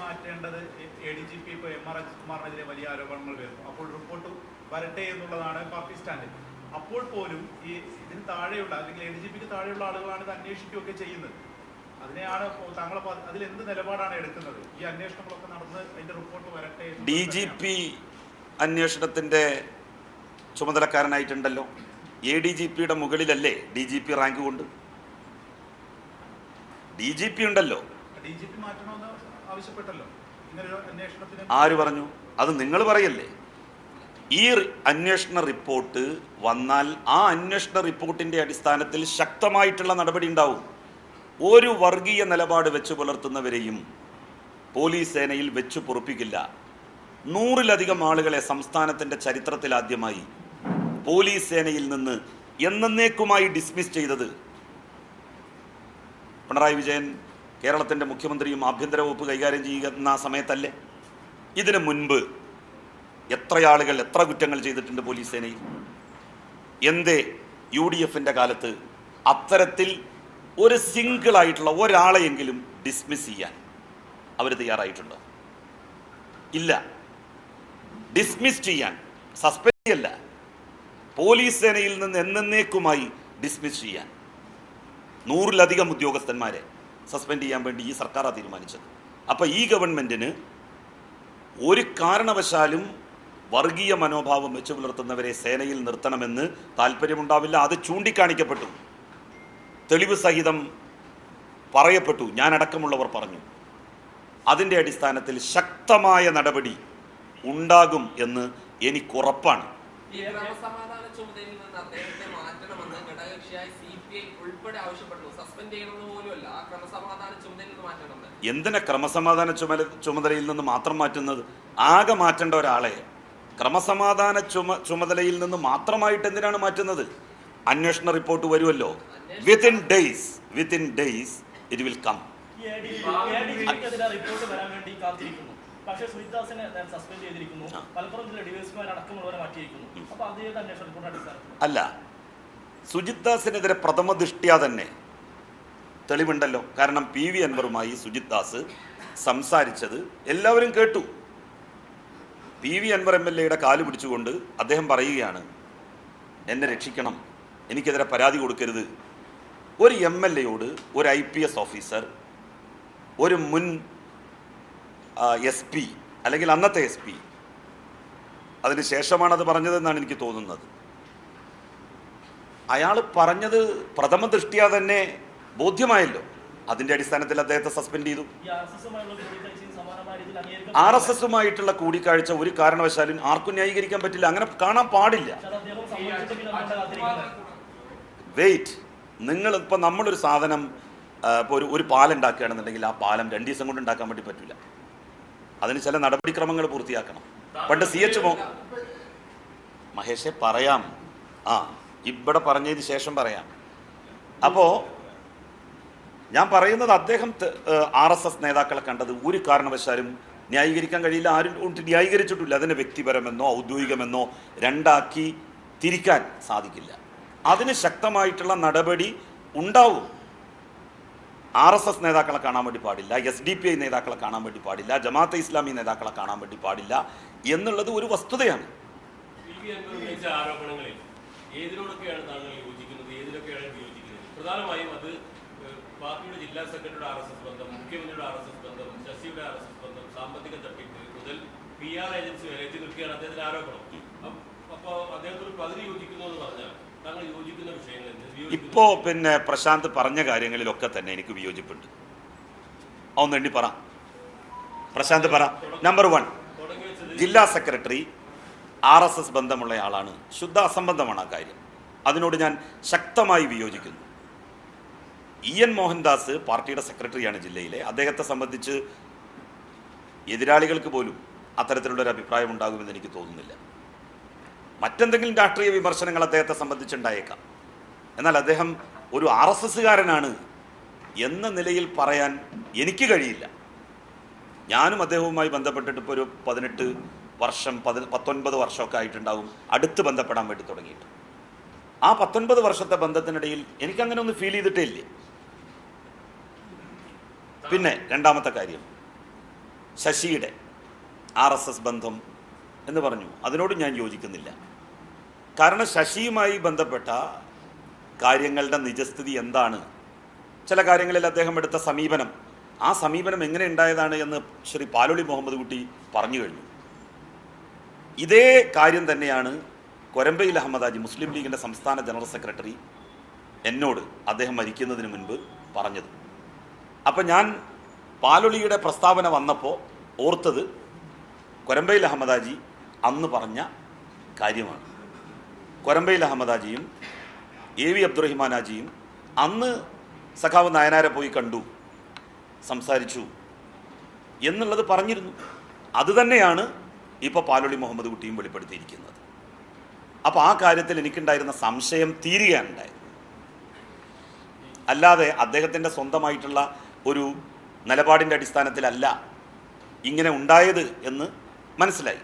മാറ്റേണ്ടത് ADGP ഇപ്പോൾ MR അജിത്കുമാറിനെതിരെ വലിയ ആരോപണങ്ങൾ വരുന്നു. അപ്പോൾ റിപ്പോർട്ട് വരട്ടെ എന്നുള്ളതാണ് പാർട്ടി സ്റ്റാൻഡ്. അപ്പോൾ പോലും ഈ ഇതിന് താഴെയുള്ള അല്ലെങ്കിൽ ADGPക്ക് താഴെയുള്ള ആളുകളാണ് ഇത് അന്വേഷിക്കുകയൊക്കെ ചെയ്യുന്നത്. അതിനെയാണ് താങ്കൾ അതിൽ എന്ത് നിലപാടാണ് എടുക്കുന്നത്? ഈ അന്വേഷണങ്ങളൊക്കെ നടന്ന് അതിന്റെ റിപ്പോർട്ട് വരട്ടെ. DGP അന്വേഷണത്തിന്റെ ചുമതലക്കാരനായിട്ടുണ്ടല്ലോ. ADGPയുടെ മുകളിലല്ലേ DGP റാങ്ക് കൊണ്ട്? DGP ഉണ്ടല്ലോ. DGP മാറ്റണമെന്ന് ആവശ്യപ്പെട്ടല്ലോ ഇങ്ങനൊരു അന്വേഷണത്തിന്. ആര് പറഞ്ഞു? അത് നിങ്ങൾ പറയല്ലേ. ഈ അന്വേഷണ റിപ്പോർട്ട് വന്നാൽ ആ അന്വേഷണ റിപ്പോർട്ടിന്റെ അടിസ്ഥാനത്തിൽ ശക്തമായിട്ടുള്ള നടപടി ഉണ്ടാവും. ഒരു വർഗീയ നിലപാട് വെച്ച് പുലർത്തുന്നവരെയും പോലീസ് സേനയിൽ വെച്ച് പൊറുപ്പിക്കില്ല. 100-ലധികം ആളുകളെ സംസ്ഥാനത്തിൻ്റെ ചരിത്രത്തിൽ ആദ്യമായി പോലീസ് സേനയിൽ നിന്ന് എന്നേക്കുമായി ഡിസ്മിസ് ചെയ്തത് പിണറായി വിജയൻ കേരളത്തിൻ്റെ മുഖ്യമന്ത്രിയും ആഭ്യന്തര വകുപ്പ് കൈകാര്യം ചെയ്യുന്ന സമയത്തല്ലേ? ഇതിനു മുൻപ് എത്ര ആളുകൾ എത്ര കുറ്റങ്ങൾ ചെയ്തിട്ടുണ്ട് പോലീസ് സേനയിൽ? എന്തേ UDFൻ്റെ കാലത്ത് അത്തരത്തിൽ ഒരു സിംഗിളായിട്ടുള്ള ഒരാളെയെങ്കിലും ഡിസ്മിസ് ചെയ്യാൻ അവർ തയ്യാറായിട്ടുണ്ടോ? ഇല്ല. ഡിസ്മിസ് ചെയ്യാൻ, സസ്പെൻഡ് ചെയ്യല്ല, പോലീസ് സേനയിൽ നിന്ന് എന്നേക്കുമായി ഡിസ്മിസ് ചെയ്യാൻ 100-ലധികം ഉദ്യോഗസ്ഥന്മാരെ സസ്പെൻഡ് ചെയ്യാൻ വേണ്ടി ഈ സർക്കാരാണ് തീരുമാനിച്ചത്. അപ്പോൾ ഈ ഗവൺമെൻറ്റിന് ഒരു കാരണവശാലും വർഗീയ മനോഭാവം വെച്ച് പുലർത്തുന്നവരെ സേനയിൽ നിർത്തണമെന്ന് താല്പര്യമുണ്ടാവില്ല. അത് ചൂണ്ടിക്കാണിക്കപ്പെട്ടു, തെളിവ് സഹിതം പറയപ്പെട്ടു, ഞാനടക്കമുള്ളവർ പറഞ്ഞു. അതിൻ്റെ അടിസ്ഥാനത്തിൽ ശക്തമായ നടപടി ഉണ്ടാകും എന്ന് എനിക്കുറപ്പാണ്. എന്തിനാ ക്രമസമാധാന ചുമതലയിൽ നിന്ന് മാത്രം മാറ്റുന്നത്? ആകെ മാറ്റേണ്ട ഒരാളെ ക്രമസമാധാന ചുമതലയിൽ നിന്ന് മാത്രമായിട്ട് എന്തിനാണ് മാറ്റുന്നത്? അന്വേഷണ റിപ്പോർട്ട് വരുമല്ലോ. Within days it will come. പക്ഷേ സുജിത്ദാസിനെ സസ്പെൻഡ് ചെയ്തിരിക്കുന്നു, മലപ്പുറം ജില്ല ഡിവൈഎസ്പിമാർ അടക്കമുള്ളവരെ മാറ്റിയിരിക്കുന്നു. അപ്പോൾ അതേ അന്വേഷണ റിപ്പോർട്ട് അടിസ്ഥാനത്തിൽ അല്ല, സുജിത്ദാസിനെതിരെ പ്രഥമ ദൃഷ്ട്യാ തന്നെ തെളിവുണ്ടല്ലോ. കാരണം PV അൻവറുമായി സുജിത്ദാസ് സംസാരിച്ചത് എല്ലാവരും കേട്ടു. PV അൻവർ MLA കാല് പിടിച്ചുകൊണ്ട് അദ്ദേഹം പറയുകയാണ്, എന്നെ രക്ഷിക്കണം, എനിക്കെതിരെ പരാതി കൊടുക്കരുത്. ഒരു MLAയോട് ഒരു IPS ഓഫീസർ, ഒരു മുൻ SP അല്ലെങ്കിൽ അന്നത്തെ SP, അതിന് ശേഷമാണ് അത് പറഞ്ഞതെന്നാണ് എനിക്ക് തോന്നുന്നത്. അയാൾ പറഞ്ഞത് പ്രഥമ ദൃഷ്ട്യാ തന്നെ ബോധ്യമായല്ലോ. അതിൻ്റെ അടിസ്ഥാനത്തിൽ അദ്ദേഹത്തെ സസ്പെൻഡ് ചെയ്തു. RSSുമായിട്ടുള്ള കൂടിക്കാഴ്ച ഒരു കാരണവശാലും ആർക്കും ന്യായീകരിക്കാൻ പറ്റില്ല, അങ്ങനെ കാണാൻ പാടില്ല. വെയിറ്റ്, നിങ്ങളിപ്പോൾ നമ്മളൊരു സാധനം ഇപ്പോൾ ഒരു പാലം ഉണ്ടാക്കുകയാണെന്നുണ്ടെങ്കിൽ ആ പാലം 2 ദിവസം കൊണ്ട് ഉണ്ടാക്കാൻ വേണ്ടി പറ്റില്ല. അതിന് ചില നടപടിക്രമങ്ങൾ പൂർത്തിയാക്കണം. പണ്ട് CH മഹേഷെ പറയാം, ഇവിടെ പറഞ്ഞതിന് ശേഷം പറയാം. അപ്പോൾ ഞാൻ പറയുന്നത്, അദ്ദേഹം RSS നേതാക്കളെ കണ്ടത് ഒരു കാരണവശാലും ന്യായീകരിക്കാൻ കഴിയില്ല. ആരും ന്യായീകരിച്ചിട്ടില്ല. അതിനെ വ്യക്തിപരമെന്നോ ഔദ്യോഗികമെന്നോ രണ്ടാക്കി തിരിക്കാൻ സാധിക്കില്ല. അതിന് ശക്തമായിട്ടുള്ള നടപടി ഉണ്ടാവും. RSS നേതാക്കളെ കാണാൻ വേണ്ടി പാടില്ല, SDPI നേതാക്കളെ കാണാൻ വേണ്ടി പാടില്ല, ജമാഅത്തെ ഇസ്ലാമി നേതാക്കളെ കാണാൻ വേണ്ടി പാടില്ല എന്നുള്ളത് ഒരു വസ്തുതയാണ്. ആരോപണങ്ങളിൽ ഏതിനോടൊക്കെയാണ് താങ്കൾ യോജിക്കുന്നത്, ഏതിനൊക്കെയാണ് വിയോജിക്കുന്നത്? പ്രധാനമായും അത് പാർട്ടിയുടെ ജില്ലാ സെക്രട്ടറിയുടെ RSS ബന്ധം, മുഖ്യമന്ത്രിയുടെ RSS ബന്ധം, ശശിയുടെ RSS ബന്ധം, സാമ്പത്തിക തട്ടിപ്പ് മുതൽ PR ഏജൻസി വരെ എത്തി നിൽക്കുകയാണ് അദ്ദേഹത്തിന്റെ ആരോപണം. അപ്പോൾ അദ്ദേഹത്തോട് പകുതി യോജിക്കുന്നു എന്ന് പറഞ്ഞാൽ താങ്കൾ യോജിക്കുന്ന വിഷയങ്ങൾ ഇപ്പോ പിന്നെ പ്രശാന്ത് പറഞ്ഞ കാര്യങ്ങളിലൊക്കെ തന്നെ എനിക്ക് വിയോജിപ്പുണ്ട്. ഒന്ന് എണ്ണി പറ പ്രശാന്ത്, പറ. നമ്പർ 1, ജില്ലാ സെക്രട്ടറി RSS ബന്ധമുള്ള ആളാണ്. ശുദ്ധ അസംബന്ധമാണ് ആ കാര്യം. അതിനോട് ഞാൻ ശക്തമായി വിയോജിക്കുന്നു. EN മോഹൻദാസ് പാർട്ടിയുടെ സെക്രട്ടറിയാണ് ജില്ലയിലെ. അദ്ദേഹത്തെ സംബന്ധിച്ച് എതിരാളികൾക്ക് പോലും അത്തരത്തിലുള്ളൊരു അഭിപ്രായം ഉണ്ടാകുമെന്ന് എനിക്ക് തോന്നുന്നില്ല. മറ്റെന്തെങ്കിലും രാഷ്ട്രീയ വിമർശനങ്ങൾ അദ്ദേഹത്തെ സംബന്ധിച്ചുണ്ടായേക്കാം. എന്നാൽ അദ്ദേഹം ഒരു RSSകാരനാണ് എന്ന നിലയിൽ പറയാൻ എനിക്ക് കഴിയില്ല. ഞാനും അദ്ദേഹവുമായി ബന്ധപ്പെട്ടിട്ട് ഇപ്പോൾ ഒരു 18 വർഷം 19 വർഷമൊക്കെ ആയിട്ടുണ്ടാവും അടുത്ത് ബന്ധപ്പെടാൻ വേണ്ടി തുടങ്ങിയിട്ട്. ആ 19 വർഷത്തെ ബന്ധത്തിനിടയിൽ എനിക്കങ്ങനെ ഒന്നും ഫീൽ ചെയ്തിട്ടേ ഇല്ലേ. പിന്നെ രണ്ടാമത്തെ കാര്യം, ശശിയുടെ RSS ബന്ധം എന്ന് പറഞ്ഞു. അതിനോട് ഞാൻ യോജിക്കുന്നില്ല. കാരണം ശശിയുമായി ബന്ധപ്പെട്ട കാര്യങ്ങളുടെ നിജസ്ഥിതി എന്താണ്, ചില കാര്യങ്ങളിൽ അദ്ദേഹം എടുത്ത സമീപനം, ആ സമീപനം എങ്ങനെ ഉണ്ടായതാണ് എന്ന് ശ്രീ പാലോളി മുഹമ്മദ് കുട്ടി പറഞ്ഞു കഴിഞ്ഞു. ഇതേ കാര്യം തന്നെയാണ് കൊരമ്പയിൽ അഹമ്മദ് ഹാജി, മുസ്ലിം ലീഗിൻ്റെ സംസ്ഥാന ജനറൽ സെക്രട്ടറി, എന്നോട് അദ്ദേഹം മരിക്കുന്നതിന് മുൻപ് പറഞ്ഞത്. അപ്പം ഞാൻ പാലോളിയുടെ പ്രസ്താവന വന്നപ്പോൾ ഓർത്തത് കൊരമ്പയിൽ അഹമ്മദ് ഹാജി അന്ന് പറഞ്ഞ കാര്യമാണ്. കൊരമ്പയിൽ അഹമ്മദ് ഹാജിയും AV അബ്ദുറഹിമാൻ ഹാജിയും അന്ന് സഖാവ് നായനാരെ പോയി കണ്ടു, സംസാരിച്ചു എന്നുള്ളത് പറഞ്ഞിരുന്നു. അതുതന്നെയാണ് ഇപ്പോൾ പാലോളി മുഹമ്മദ് കുട്ടിയും വെളിപ്പെടുത്തിയിരിക്കുന്നത്. അപ്പോൾ ആ കാര്യത്തിൽ എനിക്കുണ്ടായിരുന്ന സംശയം തീരുകയാണുണ്ടായത്. അല്ലാതെ അദ്ദേഹത്തിൻ്റെ സ്വന്തമായിട്ടുള്ള ഒരു നിലപാടിൻ്റെ അടിസ്ഥാനത്തിലല്ല ഇങ്ങനെ ഉണ്ടായത് എന്ന് മനസ്സിലായി.